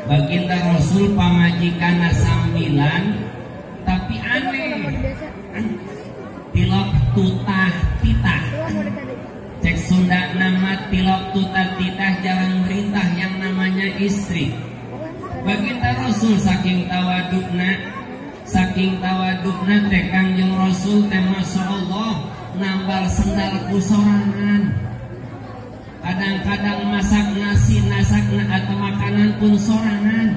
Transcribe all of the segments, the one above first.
Baginda Rasul pamajikanna 9 tapi aneh. Tilok tutah titah. Cek Sunda nama tilok tutah titah jarang merintah yang namanya istri. Baginda Rasul saking tawadukna teh Kangjeng Rasul teh Masya Allah nambal sendal kusorangan. Kadang-kadang masak nasi atau makanan pun sorangan.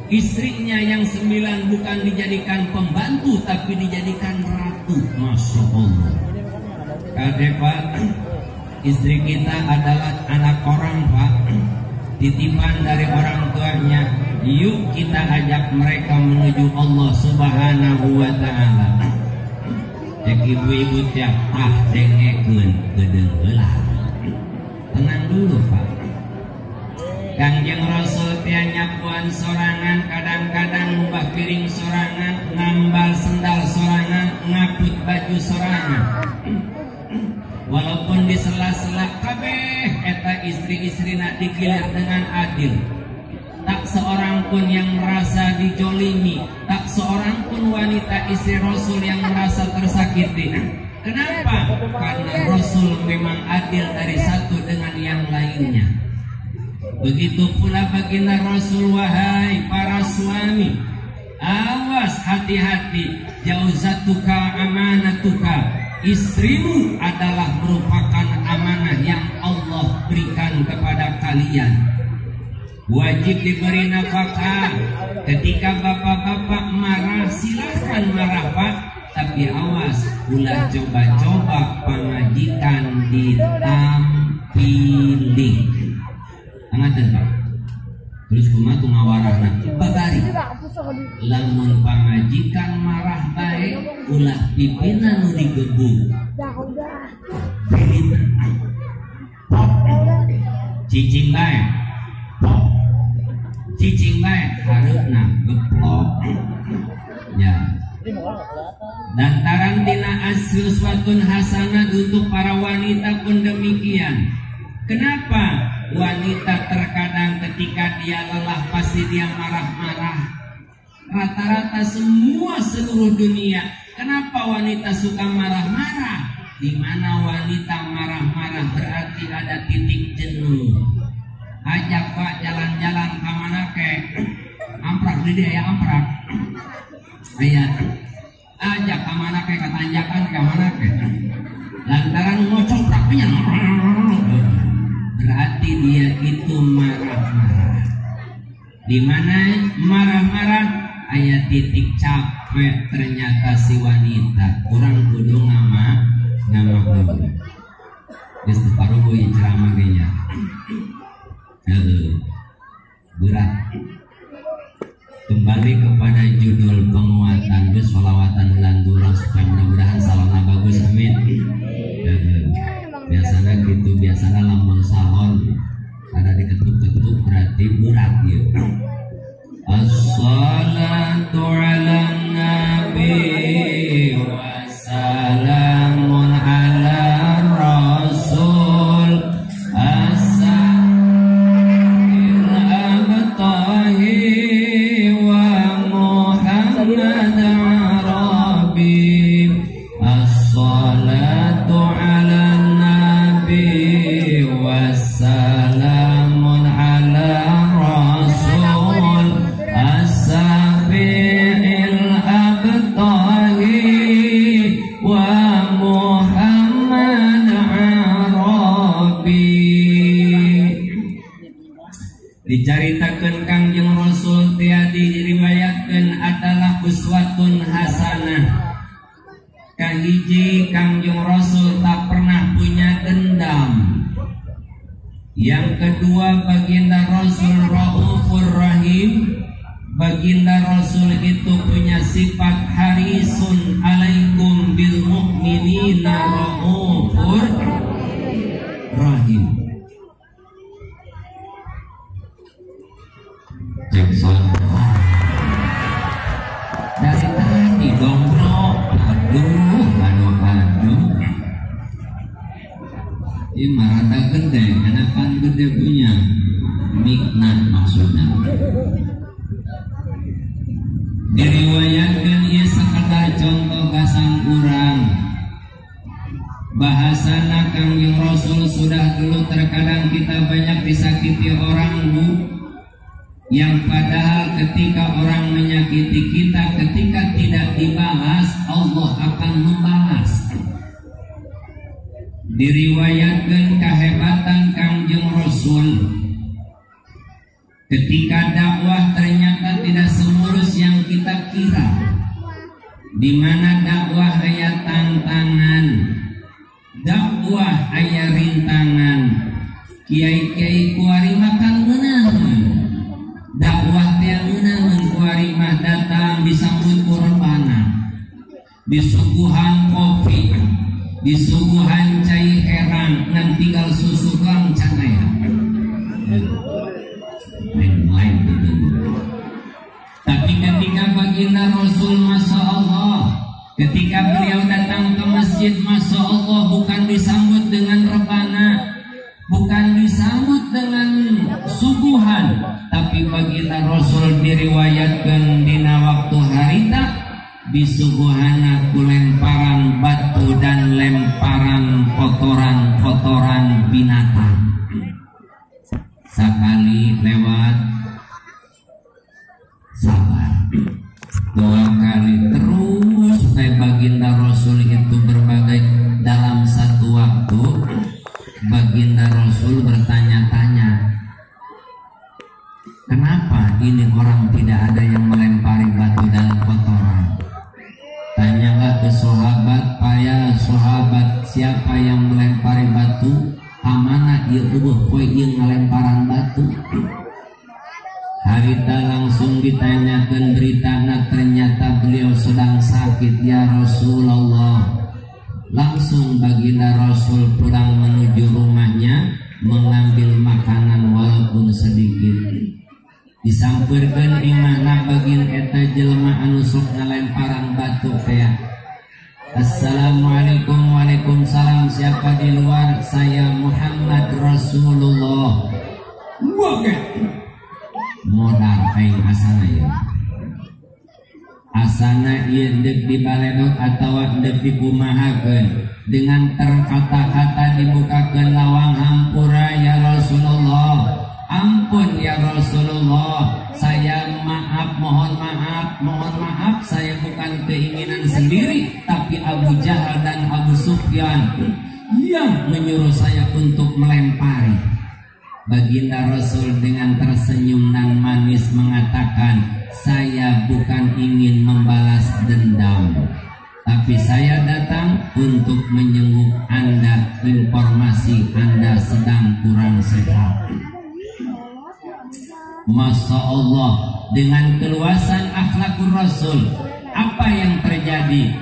Istrinya yang 9 bukan dijadikan pembantu tapi dijadikan ratu. Masya Allah. Kade Pak, istri kita adalah anak orang Pak, titipan dari orang tuanya. Yuk kita ajak mereka menuju Allah Subhanahu wa Ta'ala. Cek ibu-ibu tiap dengekeun gedeng heula. Tenang dulu Pak. Kangjeng Rasul tia nyapuan sorangan, kadang-kadang ngubah piring sorangan, ngambal sendal sorangan, ngaput baju sorangan. Walaupun di sela-sela kabeh eta istri-istri nak digilir dengan adil. Tak seorang pun yang merasa dijolimi, tak seorang pun wanita istri Rasul yang merasa tersakiti. Kenapa? Karena Rasul memang adil dari satu dengan yang lainnya. Begitu pula baginda Rasul, wahai para suami, awas hati-hati, jauzatuka amanatuka. Istrimu adalah merupakan amanah yang Allah berikan kepada kalian. Wajib diberi nafkah. Ketika bapak-bapak marah, silahkan marah Pak, tapi awas, ulah coba-coba pamajikan ditampili. Angatan Pak. Terus kumaha tuh ngawarahna babari. Lamun pamajikan marah bae ulah pipina nu digebung. Pilih. Pop. Cicing bae. Pop. Cicing bae hareupna geplok. Ya. Dan tarantina aswatun hasanah untuk para wanita pun demikian. Kenapa? Wanita terkadang ketika dia lelah pasti dia marah-marah. Rata-rata seluruh dunia. Kenapa wanita suka marah-marah? Di mana wanita marah-marah berarti ada titik jenuh. Ajak Pak jalan-jalan ke mana kek? Amprak di dia ya amprak. Ayat. Ajak ke mana kek ketanjakan ke mana kek? Lantaran ngocok praknya. Berarti dia itu marah-marah. Di mana marah-marah ayat titik capek ternyata si wanita kurang kudu nama dulu. Geus teu paruh ieu ceramah ge nya. Berat. Kembali kepada judul penguatan geus sholawatan lanturan supaya mudah-mudahan salahna bagus amin. Biasanya gitu, biasanya lamun salon ada diketuk-ketuk berarti berat ya. Assalatu ala nabi wassalamun ala rasul as-sabil abtahi wa muhammad arabi. Assalatu ala wassalamun ala rasul as-sabi'il abtahi wa muhammad arabi. Dicaritakeun Kangjeng Rasul tiadi diriwayatkeun adalah uswatun hasanah. Kahiji Kangjeng Rasul tak pernah punya dendam. Yang kedua baginda Rasul Raufur Rahim. Baginda Rasul itu punya sifat harisun alaikum bil mu'minina Raufur Rahim. Jackson dari tadi dong bro. Aduh. Ini marata gede, enakan gede punya. Mik fitnah maksudnya. Diriwayatkan ieu sakadar contoh kasang urang. Bahasana Kangjeng Rasul sudah dulu terkadang kita banyak disakiti orang bu, yang padahal ketika orang menyakiti kita, ketika tidak dibalas, Allah akan membalas. Diriwayatkan kehebatan Kangjeng Rasul ketika dakwah ternyata tidak semulus yang kita kira, di mana dakwah aya tantangan, dakwah aya rintangan, kiai-kiai kuari makan menang, dakwah teh menang kuari mah datang disambut kurbana, disuguhan kopi, disuguhan cai herang, ngan tinggal susu doang canaya. Lain gitu. Tapi ketika baginda Rasul, masya Allah, ketika beliau datang ke masjid, masya Allah, bukan disambut dengan rebana, bukan disambut dengan suguhan, tapi baginda Rasul diriwayatkan dina waktu harita disuguhana ku lemparan batu dan lemparan kotoran-kotoran binatang. Sekali lewat sabar, dua kali terus, supaya baginda Rasul itu berbagai. Dalam satu waktu baginda Rasul bertanya-tanya, kenapa ini orang tidak ada yang melempari batu dan kotoran? Tanyalah ke sahabat, paya sahabat, siapa yang melempari batu? Amana ieu eueuh poe ieu ngalemparan batu. Harita langsung ditanyakan beritana, ternyata beliau sedang sakit ya Rasulullah. Langsung baginda Rasul pulang menuju rumahnya, mengambil makanan walaupun sedikit. Disampurkeun imahna bagin eta jelema anu sok ngalemparan batu teh. Assalamualaikum. Waalaikumsalam. Siapa di luar? Saya Muhammad Rasulullah. Waget modal aing asana ya. Asana ieu deuk dibaledog atawa deuk dikumahakeun, dengan terkata-kata dibukakeun lawang hampura ya Rasulullah. Ampun ya Rasulullah, saya mohon maaf, saya bukan keinginan sendiri, tapi Abu Jahal dan Abu Sufyan yang menyuruh saya untuk melempari. Baginda Rasul dengan tersenyum dan manis mengatakan, saya bukan ingin membalas dendam, tapi saya datang untuk menjenguk Anda, informasi Anda sedang kurang sehat. Masya Allah, dengan keluasan akhlakul Rasul, apa yang terjadi?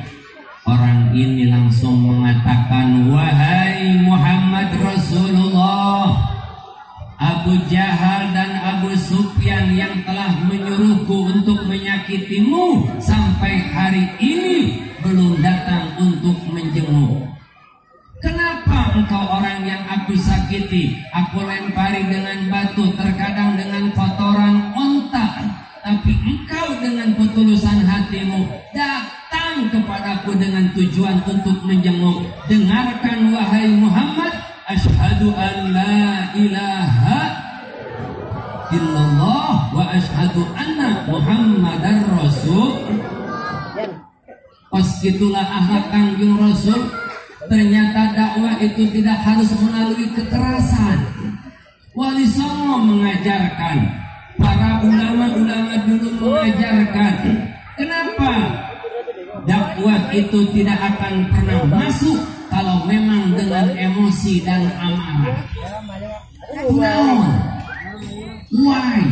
Orang ini langsung mengatakan, wahai Muhammad Rasulullah, Abu Jahal dan Abu Sufyan yang telah menyuruhku untuk menyakitimu sampai hari ini belum datang untuk menjenguk. Kenapa engkau orang yang aku sakiti, aku lempari dengan batu, terkadang dengan kotoran onta, tapi engkau dengan ketulusan hatimu datang kepadaku dengan tujuan untuk menjenguk. Dengarkan wahai Muhammad, asyhadu an la ilaha illallah wa asyhadu anna Muhammadar Rasul. Pas gitulah akhlak Kangjeng Rasul. Ternyata dakwah itu tidak harus melalui kekerasan. Wali Songo mengajarkan, para ulama-ulama dulu mengajarkan. Kenapa? Dakwah itu tidak akan pernah masuk kalau memang dengan emosi dan amarah. No. Why?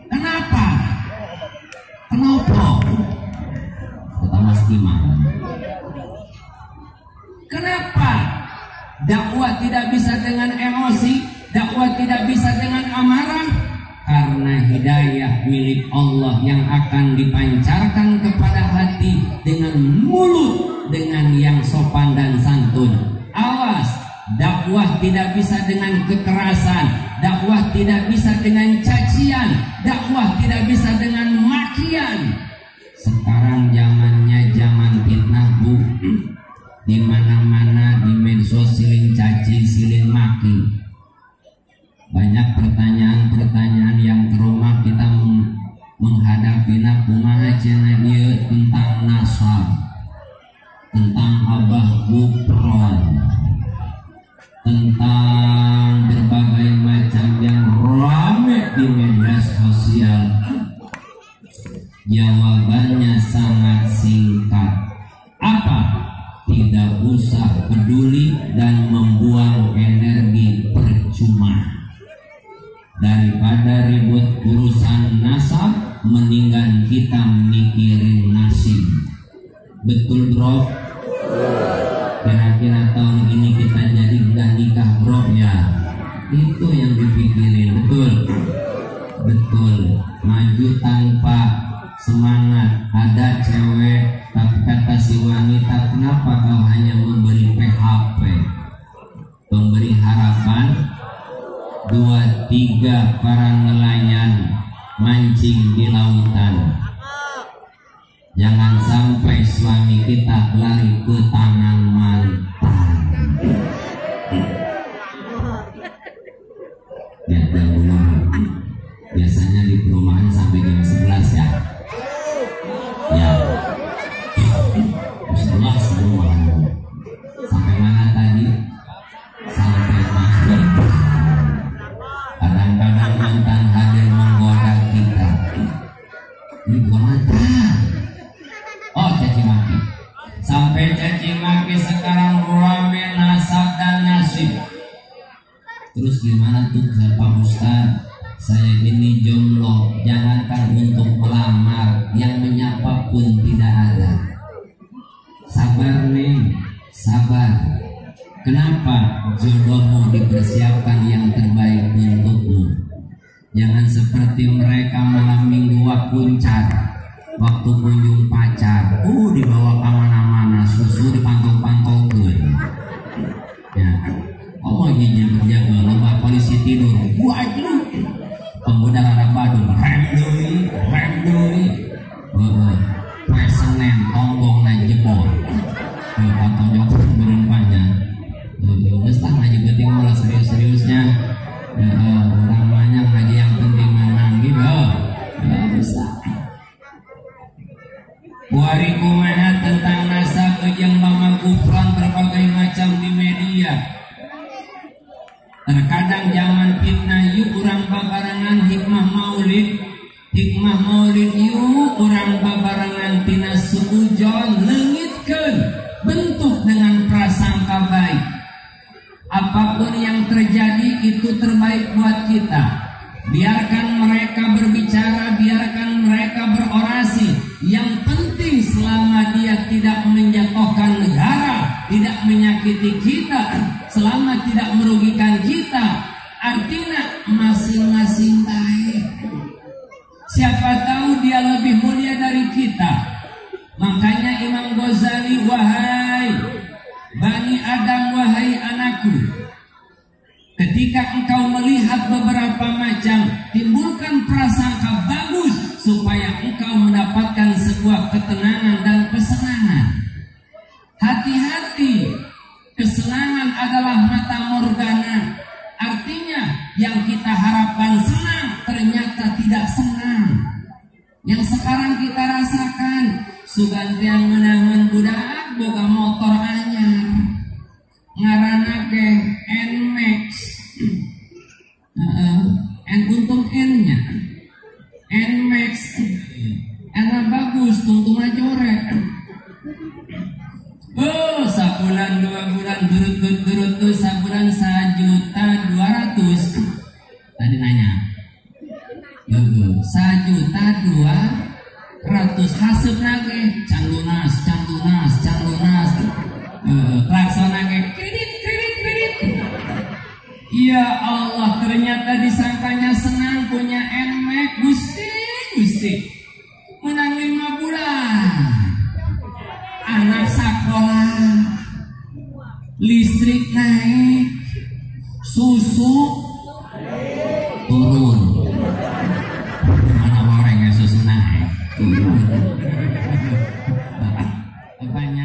Kenapa? Kenapa? Kata Mas Imam. Kenapa dakwah tidak bisa dengan emosi, dakwah tidak bisa dengan amarah? Karena hidayah milik Allah yang akan dipancarkan kepada hati dengan mulut, dengan yang sopan dan santun. Awas, dakwah tidak bisa dengan kekerasan, dakwah tidak bisa dengan cacian, dakwah tidak bisa dengan makian. Sekarang zamannya zaman fitnah, Bu. Di mana-mana di medsos silin caci, silin maki. Banyak pertanyaan-pertanyaan yang ke rumah kita menghadapinya kumaha cenah ieu tentang nasab, tentang abah gupron, tentang berbagai macam yang rame di media sosial. Jawabannya sangat singkat. Apa? Tidak usah peduli dan membuang energi percuma. Daripada ribut urusan nasab, mendingan kita mikirin nasib. Betul, bro? Kira-kira tahun ini kita jadi udah nikah, bro, ya? Itu yang dipikirin, betul? Betul. Maju tanpa semangat. Ada cewek, tapi kata si wanita, kenapa kau hanya memberi PHP? Memberi harapan. 2-3 para nelayan mancing di lautan. Jangan sampai suami kita lari ke tangan mantan. Ya, biasanya di perumahan sampai jam 11 ya. Ya, 11 perumahan. Sampai mana tadi? Sampai maghrib. Kadang-kadang mantan hadir menggoda kita. Ini bukan mantan. Oh, caci maki. Sampai caci maki sekarang rame nasab dan nasib. Terus gimana tuh Pak Ustaz? Saya ini jomblo, jangankan untuk melamar, yang menyapa pun tidak ada. Sabar nih, sabar. Kenapa? Jodohmu dipersiapkan yang terbaik untukmu. Jangan seperti mereka malam minggu puncat, waktu kunjung pacar, dibawa kemana-mana, susu dipantau-pantaukan. Ya, oh iya berjaga, lomba polisi tidur, aja. Pemuda rada badung, rem deui. Poe Senen tonggong na jebol. Pantau jokor turun panjang. Geus tah ngaji penting malah serius-seriusnya. Namanya ngaji yang penting menang gitu. Bisa. Kuari kumaha tentang nasab jeung mamagupran berbagai macam di media. Terkadang zaman fitnah yuk urang babarangan hikmah maulid yuk urang babarangan tina suujon leungitkeun bentuk dengan prasangka baik. Apapun yang terjadi itu terbaik buat kita. Biarkan mereka berbicara, biarkan mereka berorasi. Yang penting selama dia tidak menjatuhkan negara, tidak menyakiti kita, selama tidak merugikan kita, artinya masing-masing baik. Siapa tahu dia lebih mulia dari kita. Makanya Imam Ghazali, wahai Bani Adam, wahai anakku, ketika engkau melihat beberapa macam, timbulkan prasangka bagus supaya engkau mendapatkan sebuah ketenangan dan kesenangan. Hati-hati, kesenangan adalah mata morgana. Artinya yang kita harapkan senang ternyata tidak senang. Yang sekarang kita rasakan, sugantian meunangan budak boga motor anyar, ngaranna ge Nmax. Untung N-nya Nmax, N bagus, tungtungna jorek. Sabulan 2 bulan durut sabulan 1.200.000. Tadi nanya 1.200.000 haseup nage can lunas laksana ge kredit. Ya Allah, ternyata disangkanya senang punya Nmax. Gusti menang 5 bulan, anak sekolah, listrik naik, susu banyak